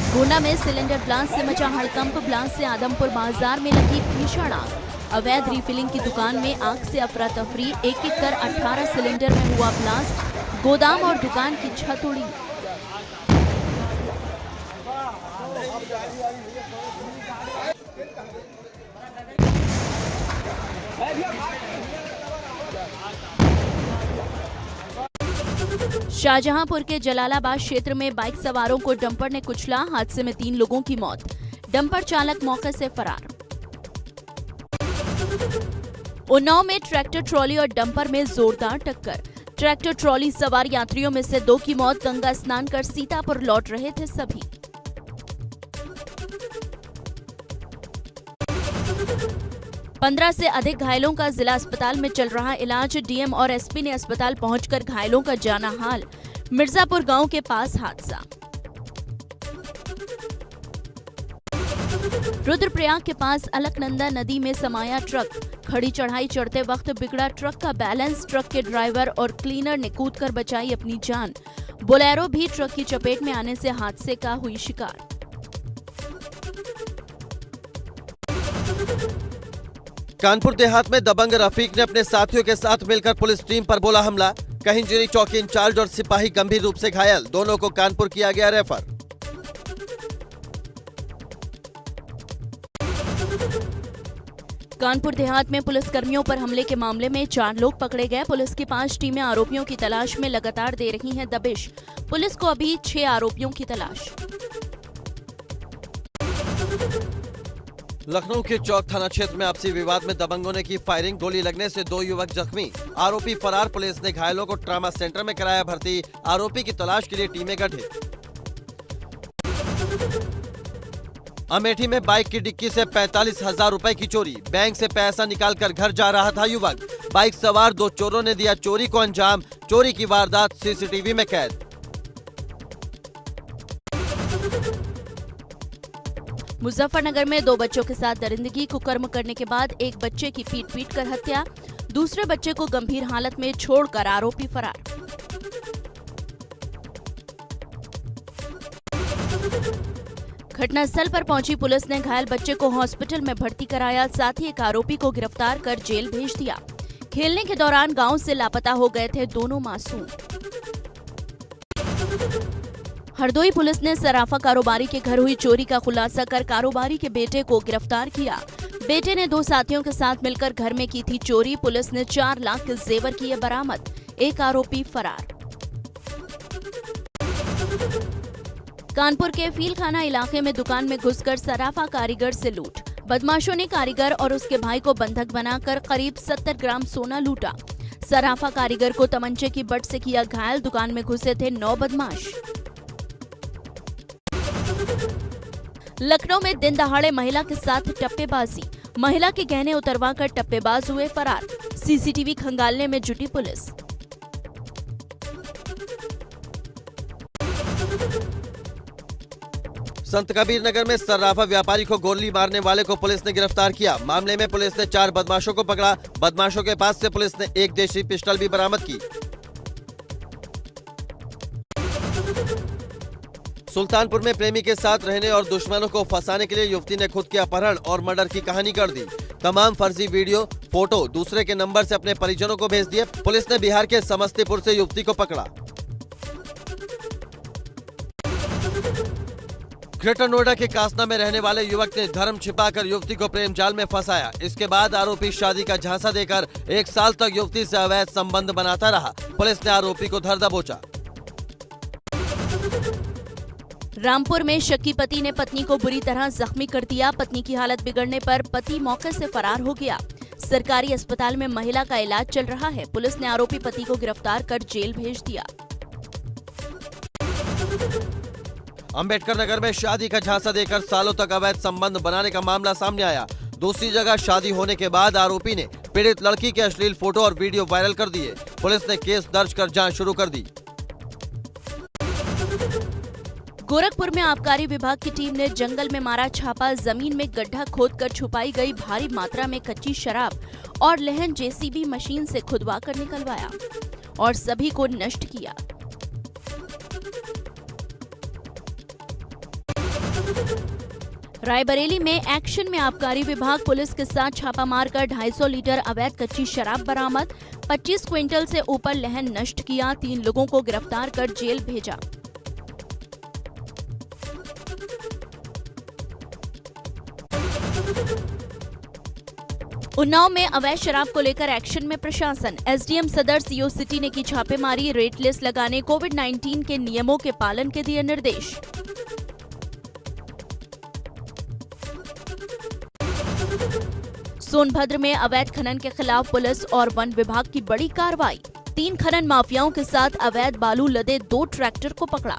गोंडा में cylinder blast से मचा हड़कंप। ब्लास्ट से आदमपुर बाजार में लगी भीषण आग। अवैध रिफिलिंग की दुकान में आग से अफरा तफरी। एक एक कर 18 सिलेंडर में हुआ ब्लास्ट। गोदाम और दुकान की छत उड़ी। शाहजहांपुर के जलालाबाद क्षेत्र में बाइक सवारों को डंपर ने कुचला। हादसे में 3 लोगों की मौत। डंपर चालक मौके से फरार। उन्नाव में ट्रैक्टर ट्रॉली और डंपर में जोरदार टक्कर। ट्रैक्टर ट्रॉली सवार यात्रियों में से 2 की मौत। गंगा स्नान कर सीतापुर लौट रहे थे सभी। पंद्रह से अधिक घायलों का जिला अस्पताल में चल रहा इलाज। डीएम और एसपी ने अस्पताल पहुंचकर घायलों का जाना हाल। मिर्जापुर गांव के पास हादसा। रुद्रप्रयाग के पास अलकनंदा नदी में समाया ट्रक। खड़ी चढ़ाई चढ़ते वक्त बिगड़ा ट्रक का बैलेंस। ट्रक के ड्राइवर और क्लीनर ने कूदकर बचाई अपनी जान। बोलेरो भी ट्रक की चपेट में आने से हादसे का हुई शिकार। कानपुर देहात में दबंग रफीक ने अपने साथियों के साथ मिलकर पुलिस टीम पर बोला हमला। कहिंजरी चौकी इंचार्ज और सिपाही गंभीर रूप से घायल। दोनों को कानपुर किया गया रेफर। कानपुर देहात में पुलिसकर्मियों पर हमले के मामले में 4 लोग पकड़े गए। पुलिस की 5 टीमें आरोपियों की तलाश में लगातार दे रही हैं दबिश। पुलिस को अभी 6 आरोपियों की तलाश। लखनऊ के चौक थाना क्षेत्र में आपसी विवाद में दबंगों ने की फायरिंग। गोली लगने से 2 युवक जख्मी। आरोपी फरार। पुलिस ने घायलों को ट्रामा सेंटर में कराया भर्ती। आरोपी की तलाश के लिए टीमें गठित। अमेठी में बाइक की डिक्की से 45,000 रुपए की चोरी। बैंक से पैसा निकालकर घर जा रहा था युवक। बाइक सवार 2 चोरों ने दिया चोरी को अंजाम। चोरी की वारदात सीसीटीवी में कैद। मुजफ्फरनगर में 2 बच्चों के साथ दरिंदगी। कुकर्म करने के बाद एक बच्चे की पीट कर हत्या। दूसरे बच्चे को गंभीर हालत में छोड़कर आरोपी फरार। घटनास्थल पर पहुंची पुलिस ने घायल बच्चे को हॉस्पिटल में भर्ती कराया। साथ ही एक आरोपी को गिरफ्तार कर जेल भेज दिया। खेलने के दौरान गांव से लापता हो गए थे दोनों मासूम। हरदोई पुलिस ने सराफा कारोबारी के घर हुई चोरी का खुलासा कर कारोबारी के बेटे को गिरफ्तार किया। बेटे ने 2 साथियों के साथ मिलकर घर में की थी चोरी। पुलिस ने 4 लाख के जेवर किए बरामद। एक आरोपी फरार। कानपुर के फीलखाना इलाके में दुकान में घुसकर सराफा कारीगर से लूट। बदमाशों ने कारीगर और उसके भाई को बंधक बनाकर करीब 70 ग्राम सोना लूटा। सराफा कारीगर को तमंचे की बट से किया घायल। दुकान में घुसे थे 9 बदमाश। लखनऊ में दिन दहाड़े महिला के साथ टप्पेबाजी। महिला के गहने उतरवाकर टप्पेबाज हुए फरार। सीसीटीवी खंगालने में जुटी पुलिस। संत कबीर नगर में सर्राफा व्यापारी को गोली मारने वाले को पुलिस ने गिरफ्तार किया। मामले में पुलिस ने 4 बदमाशों को पकड़ा। बदमाशों के पास से पुलिस ने एक देशी पिस्टल भी बरामद की। सुल्तानपुर में प्रेमी के साथ रहने और दुश्मनों को फंसाने के लिए युवती ने खुद के अपहरण और मर्डर की कहानी कर दी। तमाम फर्जी वीडियो फोटो दूसरे के नंबर से अपने परिजनों को भेज दिए। पुलिस ने बिहार के समस्तीपुर से युवती को पकड़ा। ग्रेटर नोएडा के कासना में रहने वाले युवक ने धर्म छिपाकर युवती को प्रेम जाल में फंसाया। इसके बाद आरोपी शादी का झांसा देकर 1 साल तक युवती से अवैध संबंध बनाता रहा। पुलिस ने आरोपी को धर दबोचा। रामपुर में शक्की पति ने पत्नी को बुरी तरह जख्मी कर दिया। पत्नी की हालत बिगड़ने पर पति मौके से फरार हो गया। सरकारी अस्पताल में महिला का इलाज चल रहा है। पुलिस ने आरोपी पति को गिरफ्तार कर जेल भेज दिया। अंबेडकर नगर में शादी का झांसा देकर सालों तक अवैध संबंध बनाने का मामला सामने आया। दूसरी जगह शादी होने के बाद आरोपी ने पीड़ित लड़की के अश्लील फोटो और वीडियो वायरल कर दिए। पुलिस ने केस दर्ज कर जांच शुरू कर दी। गोरखपुर में आबकारी विभाग की टीम ने जंगल में मारा छापा। जमीन में गड्ढा खोदकर छुपाई गई भारी मात्रा में कच्ची शराब और लहन जेसीबी मशीन से खुदवा कर निकलवाया और सभी को नष्ट किया। रायबरेली में एक्शन में आबकारी विभाग पुलिस के साथ छापा मारकर 250 लीटर अवैध कच्ची शराब बरामद, 25 क्विंटल से ऊपर लहन नष्ट किया, 3 लोगों को गिरफ्तार कर जेल भेजा। उन्नाव में अवैध शराब को लेकर एक्शन में प्रशासन, एसडीएम सदर सीओ सिटी ने की छापेमारी, रेट लिस्ट लगाने, कोविड-19 के नियमों के पालन के दिए निर्देश। सोनभद्र में अवैध खनन के खिलाफ पुलिस और वन विभाग की बड़ी कार्रवाई, 3 खनन माफियाओं के साथ अवैध बालू लदे 2 ट्रैक्टर को पकड़ा।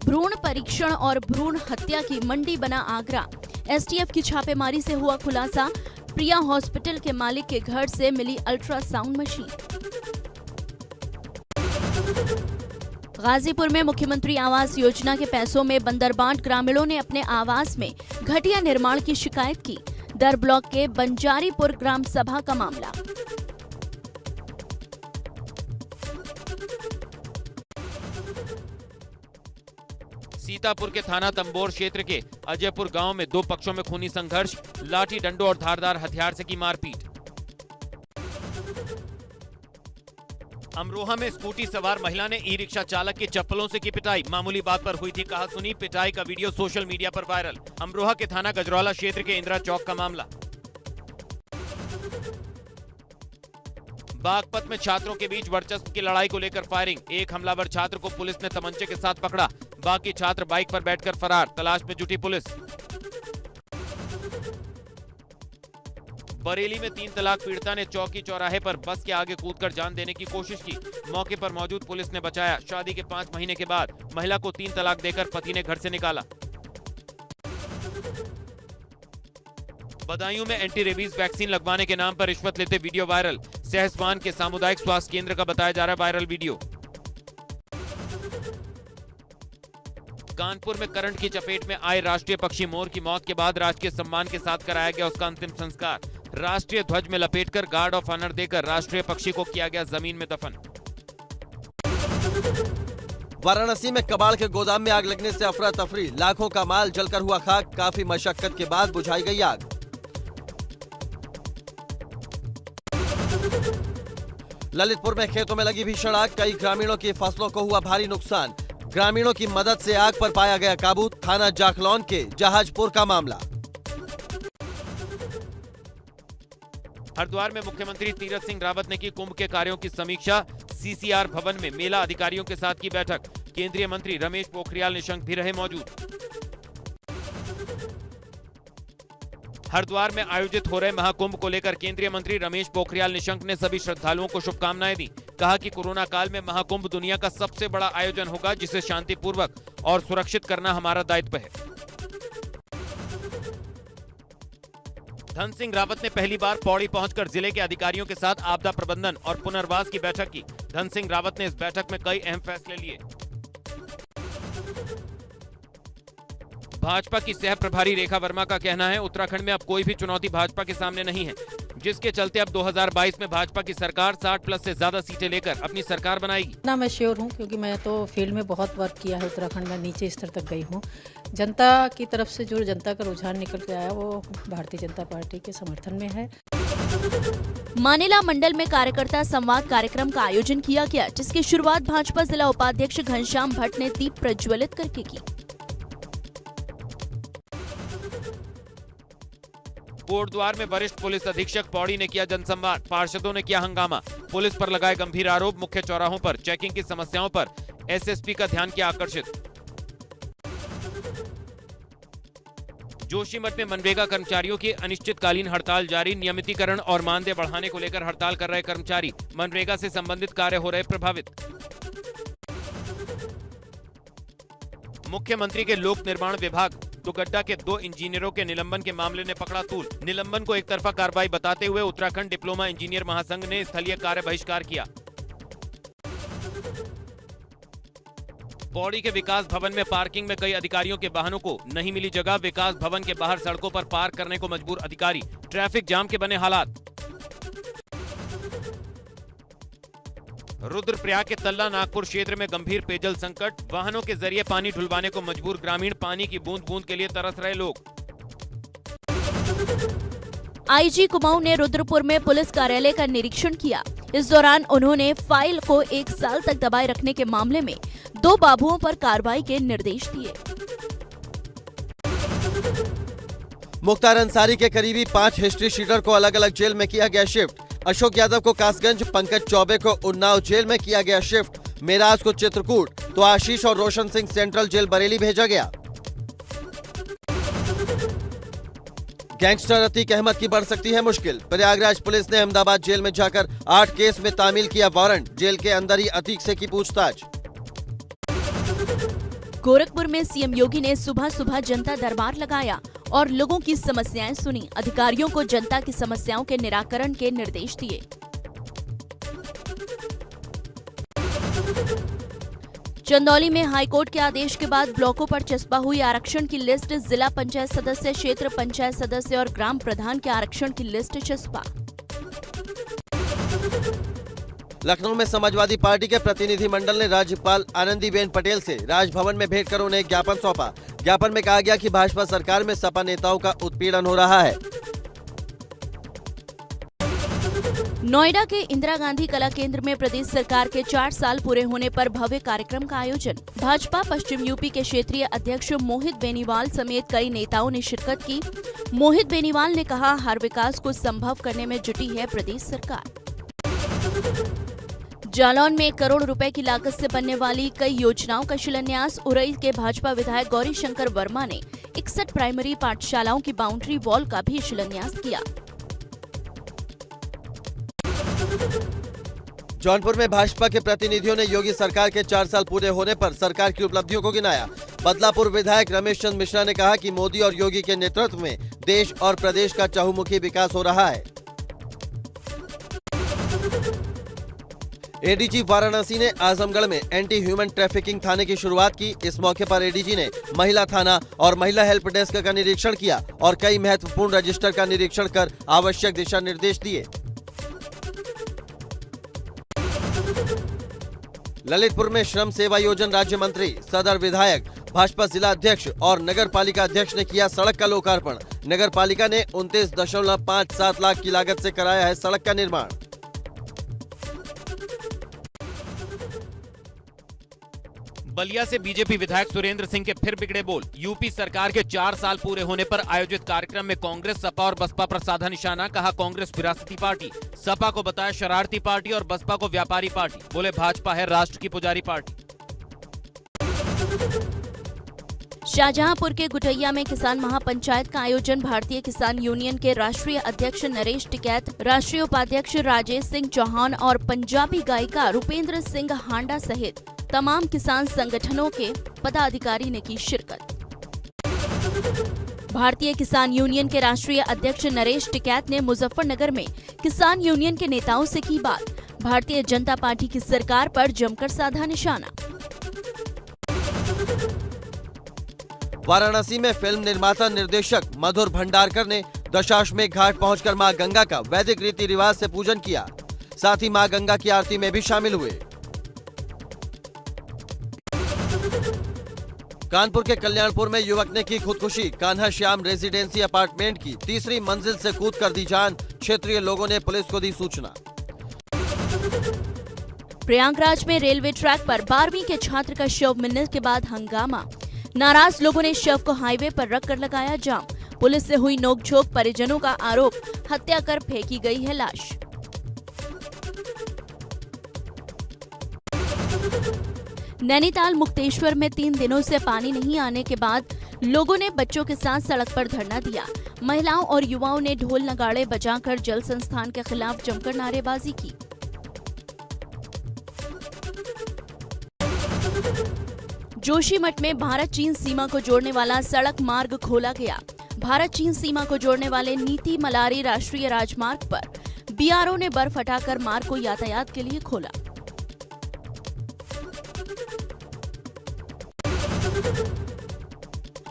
भ्रूण परीक्षण और भ्रूण हत्या की मंडी बना आगरा, एसटीएफ की छापेमारी से हुआ खुलासा, प्रिया हॉस्पिटल के मालिक के घर से मिली अल्ट्रासाउंड मशीन। गाजीपुर में मुख्यमंत्री आवास योजना के पैसों में बंदरबांट, ग्रामीणों ने अपने आवास में घटिया निर्माण की शिकायत की, दर ब्लॉक के बंजारीपुर ग्राम सभा का मामला। सीतापुर के थाना तंबोर क्षेत्र के अजयपुर गांव में 2 पक्षों में खूनी संघर्ष, लाठी डंडों और धारदार हथियार से की मारपीट। अमरोहा में स्कूटी सवार महिला ने ई रिक्शा चालक के चप्पलों से की पिटाई, मामूली बात पर हुई थी कहा सुनी, पिटाई का वीडियो सोशल मीडिया पर वायरल। अमरोहा के थाना गजरौला क्षेत्र के इंदिरा चौक का मामला। बागपत में छात्रों के बीच वर्चस्व की लड़ाई को लेकर फायरिंग, एक हमलावर छात्र को पुलिस ने तमंचे के साथ पकड़ा, बाकी छात्र बाइक पर बैठकर फरार, तलाश में जुटी पुलिस। बरेली में 3 तलाक पीड़िता ने चौकी चौराहे पर बस के आगे कूदकर जान देने की कोशिश की, मौके पर मौजूद पुलिस ने बचाया। शादी के 5 महीने के बाद महिला को 3 तलाक देकर पति ने घर से निकाला। बदायूं में एंटी रेबीज वैक्सीन लगवाने के नाम पर रिश्वत लेते वीडियो वायरल, सहसवान के सामुदायिक स्वास्थ्य केंद्र का बताया जा रहा है वायरल वीडियो। कानपुर में करंट की चपेट में आए राष्ट्रीय पक्षी मोर की मौत के बाद राजकीय सम्मान के साथ कराया गया उसका अंतिम संस्कार, राष्ट्रीय ध्वज में लपेटकर गार्ड ऑफ ऑनर देकर राष्ट्रीय पक्षी को किया गया जमीन में दफन। वाराणसी में कबाड़ के गोदाम में आग लगने से अफरा तफरी, लाखों का माल जलकर हुआ खाक, काफी मशक्कत के बाद बुझाई गई आग। ललितपुर में खेतों में लगी भीषण आग, कई ग्रामीणों की फसलों को हुआ भारी नुकसान, ग्रामीणों की मदद से आग पर पाया गया काबू, थाना जाखलौन के जहाजपुर का मामला। हरिद्वार में मुख्यमंत्री तीरथ सिंह रावत ने की कुंभ के कार्यों की समीक्षा, सीसीआर भवन में मेला अधिकारियों के साथ की बैठक, केंद्रीय मंत्री रमेश पोखरियाल निशंक भी रहे मौजूद। हरिद्वार में आयोजित हो रहे महाकुंभ को लेकर केंद्रीय मंत्री रमेश पोखरियाल निशंक ने सभी श्रद्धालुओं को शुभकामनाएं दी, कहा कि कोरोना काल में महाकुंभ दुनिया का सबसे बड़ा आयोजन होगा, जिसे शांतिपूर्वक और सुरक्षित करना हमारा दायित्व है। धन सिंह रावत ने पहली बार पौड़ी पहुंचकर जिले के अधिकारियों के साथ आपदा प्रबंधन और पुनर्वास की बैठक की। धन सिंह रावत ने इस बैठक में कई अहम फैसले लिए। भाजपा की सह प्रभारी रेखा वर्मा का कहना है, उत्तराखंड में अब कोई भी चुनौती भाजपा के सामने नहीं है, जिसके चलते अब 2022 में भाजपा की सरकार 60+ से ज्यादा सीटें लेकर अपनी सरकार बनाएगी। ना मैं श्योर हूँ, क्योंकि मैं तो फील्ड में बहुत वर्क किया है, उत्तराखंड में नीचे स्तर तक गई हूँ। जनता की तरफ से जो जनता का रुझान निकल के आया वो भारतीय जनता पार्टी के समर्थन में है। मानेला मंडल में कार्यकर्ता संवाद कार्यक्रम का आयोजन किया गया, जिसकी शुरुआत भाजपा जिला उपाध्यक्ष घनश्याम भट्ट ने दीप प्रज्वलित करके की। कोटद्वार में वरिष्ठ पुलिस अधीक्षक पौड़ी ने किया जनसंवाद, पार्षदों ने किया हंगामा, पुलिस पर लगाए गंभीर आरोप, मुख्य चौराहों पर चेकिंग की समस्याओं पर एसएसपी का ध्यान किया आकर्षित। जोशीमठ में मनरेगा कर्मचारियों की अनिश्चितकालीन हड़ताल जारी, नियमितीकरण और मानदेय बढ़ाने को लेकर हड़ताल कर रहे कर्मचारी, मनरेगा से संबंधित कार्य हो रहे प्रभावित। मुख्यमंत्री के लोक निर्माण विभाग दुगड्डा के 2 इंजीनियरों के निलंबन के मामले ने पकड़ा तूल, निलंबन को एक तरफा कार्रवाई बताते हुए उत्तराखंड डिप्लोमा इंजीनियर महासंघ ने स्थलीय कार्य बहिष्कार किया। पौड़ी के विकास भवन में पार्किंग में कई अधिकारियों के वाहनों को नहीं मिली जगह, विकास भवन के बाहर सड़कों पर पार्क करने को मजबूर अधिकारी, ट्रैफिक जाम के बने हालात। रुद्रप्रयाग के तल्ला नागपुर क्षेत्र में गंभीर पेयजल संकट, वाहनों के जरिए पानी ढुलवाने को मजबूर ग्रामीण, पानी की बूंद बूंद के लिए तरस रहे लोग। आईजी कुमाऊं ने रुद्रपुर में पुलिस कार्यालय का निरीक्षण किया। इस दौरान उन्होंने फाइल को 1 साल तक दबाए रखने के मामले में 2 बाबुओं पर कार्रवाई के निर्देश दिए। मुख्तार अंसारी के करीबी 5 हिस्ट्री शीटर को अलग अलग जेल में किया गया शिफ्ट। अशोक यादव को कासगंज, पंकज चौबे को उन्नाव जेल में किया गया शिफ्ट। मेराज को चित्रकूट तो आशीष और रोशन सिंह सेंट्रल जेल बरेली भेजा गया। गैंगस्टर अतीक अहमद की बढ़ सकती है मुश्किल। प्रयागराज पुलिस ने अहमदाबाद जेल में जाकर 8 केस में तामील किया वारंट। जेल के अंदर ही अतीक से की पूछताछ। गोरखपुर में सीएम योगी ने सुबह सुबह जनता दरबार लगाया और लोगों की समस्याएं सुनी। अधिकारियों को जनता की समस्याओं के निराकरण के निर्देश दिए। चंदौली में हाईकोर्ट के आदेश के बाद ब्लॉकों पर चस्पा हुई आरक्षण की लिस्ट। जिला पंचायत सदस्य, क्षेत्र पंचायत सदस्य और ग्राम प्रधान के आरक्षण की लिस्ट चस्पा। लखनऊ में समाजवादी पार्टी के प्रतिनिधि मंडल ने राज्यपाल आनंदीबेन पटेल से राजभवन में भेंट कर उन्हें एक ज्ञापन सौंपा। ज्ञापन में कहा गया कि भाजपा सरकार में सपा नेताओं का उत्पीड़न हो रहा है। नोएडा के इंदिरा गांधी कला केंद्र में प्रदेश सरकार के 4 साल पूरे होने पर भव्य कार्यक्रम का आयोजन। भाजपा पश्चिम यूपी के क्षेत्रीय अध्यक्ष मोहित बेनीवाल समेत कई नेताओं ने शिरकत की। मोहित बेनीवाल ने कहा, हर विकास को संभव करने में जुटी है प्रदेश सरकार। जालौन में 1 करोड़ रुपए की लागत से बनने वाली कई योजनाओं का शिलान्यास। उरई के भाजपा विधायक गौरी शंकर वर्मा ने 61 प्राइमरी पाठशालाओं की बाउंड्री वॉल का भी शिलान्यास किया। जौनपुर में भाजपा के प्रतिनिधियों ने योगी सरकार के 4 साल पूरे होने पर सरकार की उपलब्धियों को गिनाया। बदलापुर विधायक रमेश चंद्र मिश्रा ने कहा कि मोदी और योगी के नेतृत्व में देश और प्रदेश का चहुमुखी विकास हो रहा है। एडीजी वाराणसी ने आजमगढ़ में एंटी ह्यूमन ट्रैफिकिंग थाने की शुरुआत की। इस मौके पर एडीजी ने महिला थाना और महिला हेल्प डेस्क का निरीक्षण किया और कई महत्वपूर्ण रजिस्टर का निरीक्षण कर आवश्यक दिशा निर्देश दिए। ललितपुर में श्रम सेवा योजना राज्य मंत्री, सदर विधायक, भाजपा जिला अध्यक्ष और नगर पालिका अध्यक्ष ने किया सड़क का लोकार्पण। नगर पालिका ने 29.57 लाख की लागत से कराया है सड़क का निर्माण। बलिया से बीजेपी विधायक सुरेंद्र सिंह के फिर बिगड़े बोल। यूपी सरकार के 4 साल पूरे होने पर आयोजित कार्यक्रम में कांग्रेस, सपा और बसपा पर साधा निशाना। कहा, कांग्रेस विरासती पार्टी, सपा को बताया शरारती पार्टी और बसपा को व्यापारी पार्टी। बोले, भाजपा है राष्ट्र की पुजारी पार्टी। शाहजहांपुर के गुटैया में किसान महापंचायत का आयोजन। भारतीय किसान यूनियन के राष्ट्रीय अध्यक्ष नरेश टिकैत, राष्ट्रीय उपाध्यक्ष राजेश सिंह चौहान और पंजाबी गायिका रुपेंद्र सिंह हांडा सहित तमाम किसान संगठनों के पदाधिकारी ने की शिरकत। भारतीय किसान यूनियन के राष्ट्रीय अध्यक्ष नरेश टिकैत ने मुजफ्फरनगर में किसान यूनियन के नेताओं से की बात। भारतीय जनता पार्टी की सरकार पर जमकर साधा निशाना। वाराणसी में फिल्म निर्माता निर्देशक मधुर भंडारकर ने दशाश्वमेध घाट पहुंचकर मां गंगा का वैदिक रीति रिवाज से पूजन किया। साथ ही मां गंगा की आरती में भी शामिल हुए। कानपुर के कल्याणपुर में युवक ने की खुदकुशी। कान्हा श्याम रेजिडेंसी अपार्टमेंट की 3री मंजिल से कूद कर दी जान। क्षेत्रीय लोगों ने पुलिस को दी सूचना। प्रयागराज में रेलवे ट्रैक पर 12वीं के छात्र का शव मिलने के बाद हंगामा। नाराज लोगों ने शव को हाईवे पर रखकर लगाया जाम। पुलिस से हुई नोकझोंक, परिजनों का आरोप, हत्या कर फेंकी गई है लाश। नैनीताल मुक्तेश्वर में 3 दिनों से पानी नहीं आने के बाद लोगों ने बच्चों के साथ सड़क पर धरना दिया। महिलाओं और युवाओं ने ढोल नगाड़े बजाकर जल संस्थान के खिलाफ जमकर नारेबाजी की। जोशीमठ में भारत चीन सीमा को जोड़ने वाला सड़क मार्ग खोला गया। भारत चीन सीमा को जोड़ने वाले नीति मलारी राष्ट्रीय राजमार्ग पर बीआरओ ने बर्फ हटाकर मार्ग को यातायात के लिए खोला।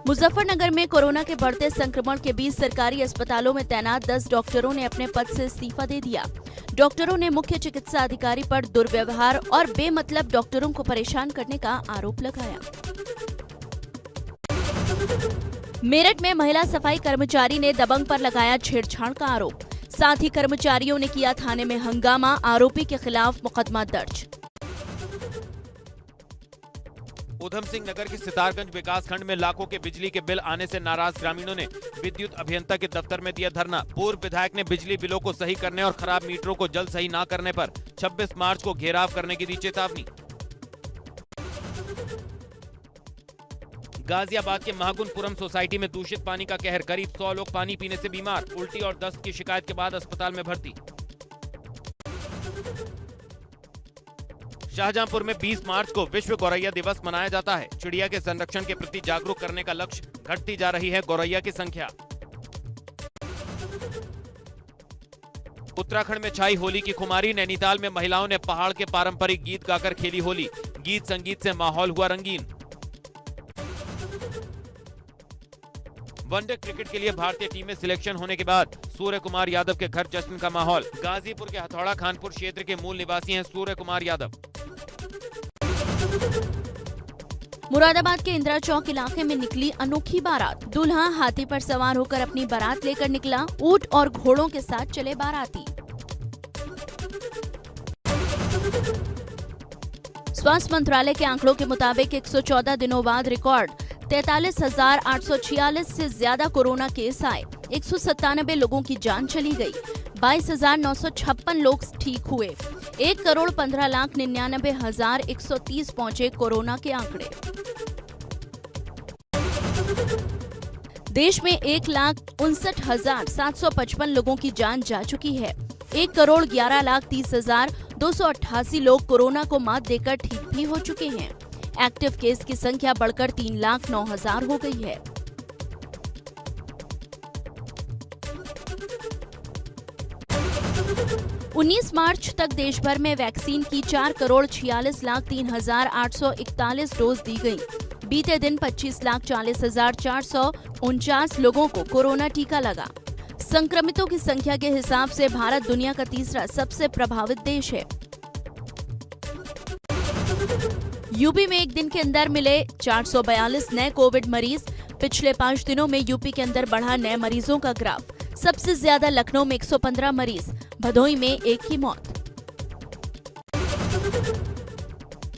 मुजफ्फरनगर में कोरोना के बढ़ते संक्रमण के बीच सरकारी अस्पतालों में तैनात 10 डॉक्टरों ने अपने पद से इस्तीफा दे दिया। डॉक्टरों ने मुख्य चिकित्सा अधिकारी पर दुर्व्यवहार और बेमतलब डॉक्टरों को परेशान करने का आरोप लगाया। मेरठ में महिला सफाई कर्मचारी ने दबंग पर लगाया छेड़छाड़ का आरोप। साथ ही कर्मचारियों ने किया थाने में हंगामा, आरोपी के खिलाफ मुकदमा दर्ज। उधम सिंह नगर के सितारगंज विकास खंड में लाखों के बिजली के बिल आने से नाराज ग्रामीणों ने विद्युत अभियंता के दफ्तर में दिया धरना। पूर्व विधायक ने बिजली बिलों को सही करने और खराब मीटरों को जल्द सही न करने पर 26 मार्च को घेराव करने की दी चेतावनी। गाजियाबाद के महागुनपुरम सोसाइटी में दूषित पानी का कहर, करीब 100 लोग पानी पीने से बीमार, उल्टी और दस्त की शिकायत के बाद अस्पताल में भर्ती। शाहजहांपुर में 20 मार्च को विश्व गौरैया दिवस मनाया जाता है। चिड़िया के संरक्षण के प्रति जागरूक करने का लक्ष्य, घटती जा रही है गौरैया की संख्या। उत्तराखंड में छाई होली की खुमारी, नैनीताल में महिलाओं ने पहाड़ के पारंपरिक गीत गाकर खेली होली, गीत संगीत से माहौल हुआ रंगीन। वनडे क्रिकेट के लिए भारतीय टीम में सिलेक्शन होने के बाद सूर्य कुमार यादव के घर जश्न का माहौल। गाजीपुर के हथौड़ा खानपुर क्षेत्र के मूल निवासी हैं सूर्य कुमार यादव। मुरादाबाद के इंदिरा चौक इलाके में निकली अनोखी बारात। दूल्हा हाथी पर सवार होकर अपनी बारात लेकर निकला। ऊंट और घोड़ों के साथ चले बाराती। स्वास्थ्य मंत्रालय के आंकड़ों के मुताबिक 114 दिनों बाद रिकॉर्ड 43,846 से ज्यादा कोरोना केस आए। 197 लोगों की जान चली गई। 22,956 लोग ठीक हुए। 1,15,99,130 पहुंचे कोरोना के आंकड़े। देश में 1,59,755 लोगों की जान जा चुकी है। 1,11,30,288 लोग कोरोना को मात देकर ठीक भी हो चुके हैं। एक्टिव केस की संख्या बढ़कर 3,09,000 हो गई है। उन्नीस मार्च तक देश भर में वैक्सीन की 4,46,03,841 डोज दी गई। बीते दिन 25,40,449 लोगों को कोरोना टीका लगा। संक्रमितों की संख्या के हिसाब से भारत दुनिया का तीसरा सबसे प्रभावित देश है। यूपी में एक दिन के अंदर मिले 442 नए कोविड मरीज। पिछले 5 दिनों में यूपी के अंदर बढ़ा नए मरीजों का ग्राफ। सबसे ज्यादा लखनऊ में 115 मरीज, भदोही में 1 की मौत।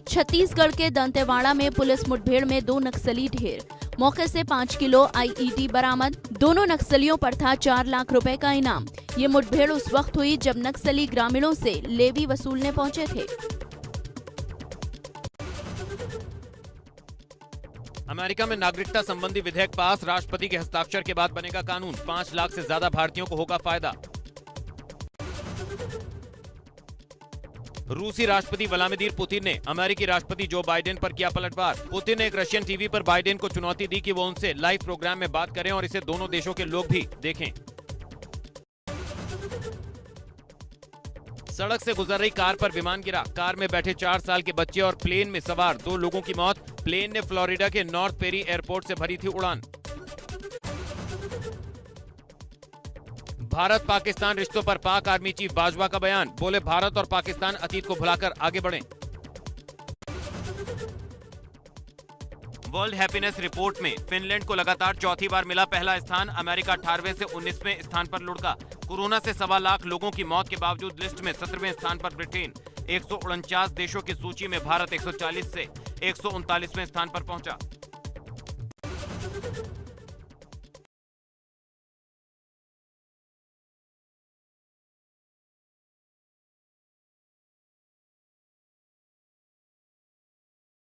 छत्तीसगढ़ के दंतेवाड़ा में पुलिस मुठभेड़ में 2 नक्सली ढेर। मौके से 5 किलो आईईडी बरामद। दोनों नक्सलियों पर था 4 लाख रुपए का इनाम। ये मुठभेड़ उस वक्त हुई जब नक्सली ग्रामीणों से लेवी वसूलने पहुंचे थे। अमेरिका में नागरिकता संबंधी विधेयक पास, राष्ट्रपति के हस्ताक्षर के बाद बनेगा कानून। 5 लाख से ज्यादा भारतीयों को होगा फायदा। रूसी राष्ट्रपति व्लादिमीर पुतिन ने अमेरिकी राष्ट्रपति जो बाइडेन पर किया पलटवार। पुतिन ने एक रशियन टीवी पर बाइडेन को चुनौती दी कि वो उनसे लाइव प्रोग्राम में बात करें और इसे दोनों देशों के लोग भी देखें। सड़क से गुजर रही कार पर विमान गिरा। कार में बैठे 4 साल के बच्चे और प्लेन में सवार 2 लोगों की मौत। प्लेन ने फ्लोरिडा के नॉर्थ पेरी एयरपोर्ट से भरी थी उड़ान। भारत पाकिस्तान रिश्तों पर पाक आर्मी चीफ बाजवा का बयान। बोले भारत और पाकिस्तान अतीत को भुलाकर आगे बढ़ें। वर्ल्ड हैप्पीनेस रिपोर्ट में फिनलैंड को लगातार चौथी बार मिला पहला स्थान। अमेरिका 18वें से 19वें स्थान पर लुढ़का। कोरोना से 1.25 लाख लोगों की मौत के बावजूद लिस्ट में 17वें स्थान पर ब्रिटेन। 149 देशों की सूची में भारत 140 से 139वें स्थान पर पहुंचा।